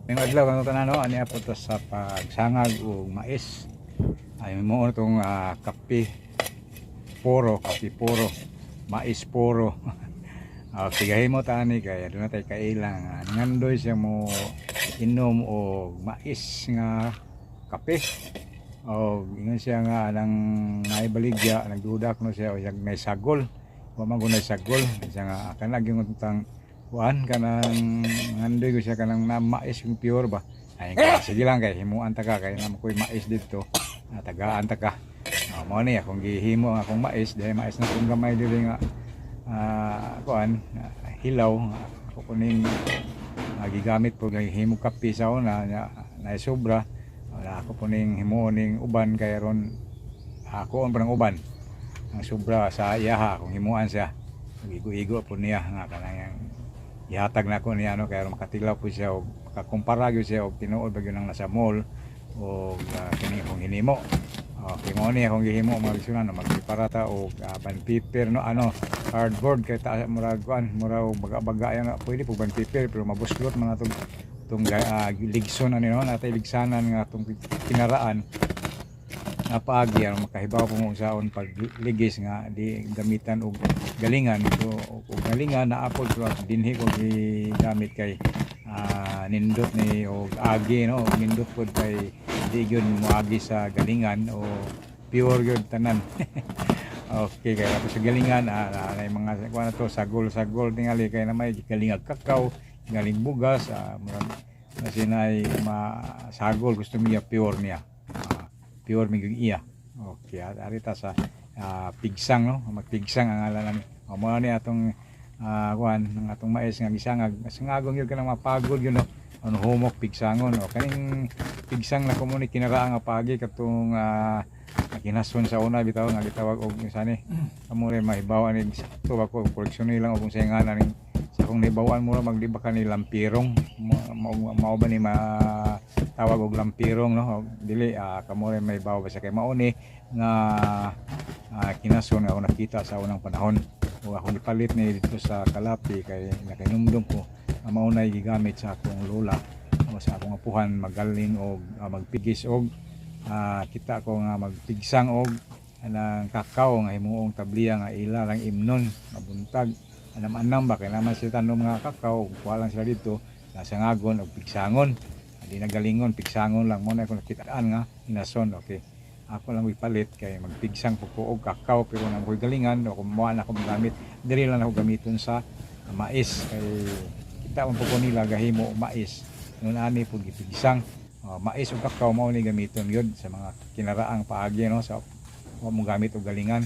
Ngayong adlaw kang tanan ani apo to sa pagsangag og mais. Ay mo itong kape poro, mais poro. Tigahin mo tani kay aduna tay kailang ngandoy siya mo inom og mais nga kape. Ingon siya nga nang naibaligya nagdudak no siya og may sagol. Wa man gunay sagol siya nga kana gyud tang kuan kanang ngandoy ko siya kanang na mais yung pure ba. Ay sige lang kay himuan ta ka kay namo koy mais dito. Tagaan ta ka. Mao ni akong gihimo akong mais dahil mais na kung gamay diri nga kuan hilaw ako kuning gigamit po kay himo kape sa una na sobra. Wala ako puning himo ning uban kay ron ako on parang uban. Ang sobra sa iyaha akong himuan siya. Igo-igo po niya nga kanang ihatag na ko niya no kay ron makatilaw po siya og makakumpara gyud siya og tinuod ba gyud nang nasa mall o kini kong hinimo. Okay mo ni akong gihimo magsunan magpreparata og band paper no cardboard kay ta murag kuan murag baga-baga yan pwede po band paper pero mabuslot man atong ligson ani no natay ligsanan nga atong pinaraan napaagi ang makahibaw po mo saon pagligis nga di gamitan og galingan so og galingan naapod ko dinhi ko gigamit kay nindot ni og agi no nindot pod kay di gyud moagi sa galingan o pure gyud tanan. Okay kay tapos sa galingan na mga kuan to sagol tingali kay na may galingag kakao galing bugas na sinay sagol gusto niya pure niya pure mig iya. Okay arita sa pigsang no magpigsang ang ngalan mo ni atong kuan ng atong mais nga gisangag sangagong gyud kanang mapagod gyud no humok pigsangon o kaning pigsang na komuni kinaraan nga pagi katong kinason sa una bitaw nga gitawag og sani amo rin mahibawan ni sakto ba ko koleksyon lang og sa ngalan ning sa kung nibawan mo magliba ka ni lampirong mao ba ni matawag og lampirong no dili kamo rin mahibaw ba sa kay mao ni nga kinason nga ako nakita sa unang panahon o ako nipalit ni dito sa Kalapi kay nakinumdum ko maunay gigamit sa akong lola o sa akong apuhan magaling og magpigis og kita ko nga magpigsang og anang kakao nga himuong tabliya nga ila lang imnon mabuntag anam-anam ba kay naman sila tanom nga kakao kuha lang sila dito nasa ngagon og pigsangon di nagalingon pigsangon lang mo na ko nakitaan nga inason okay ako lang ipalit kay magpigsang po ko og kakao pero nang koy galingan o kumuha na ako gamit diri lang ako gamiton sa mais kay kita man po nila gahimo mais nun ani po gipigsang mais ug kakao mao ni gamiton yun sa mga kinaraang paagi no sa mo gamit og galingan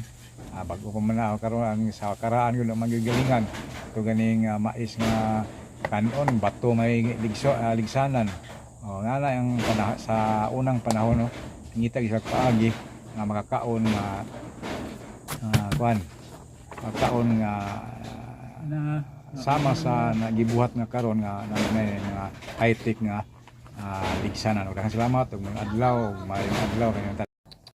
bago pa man ako karon ang sa karaan yun ang magigalingan to ganing mais nga kanon bato may ligsanan nga na ang sa unang panahon no ngitag sa paagi nga makakaon nga kuan makakaon nga sama sa nagibuhat nga karon nga high tech nga ligsanan. Salamat og mga adlaw may adlaw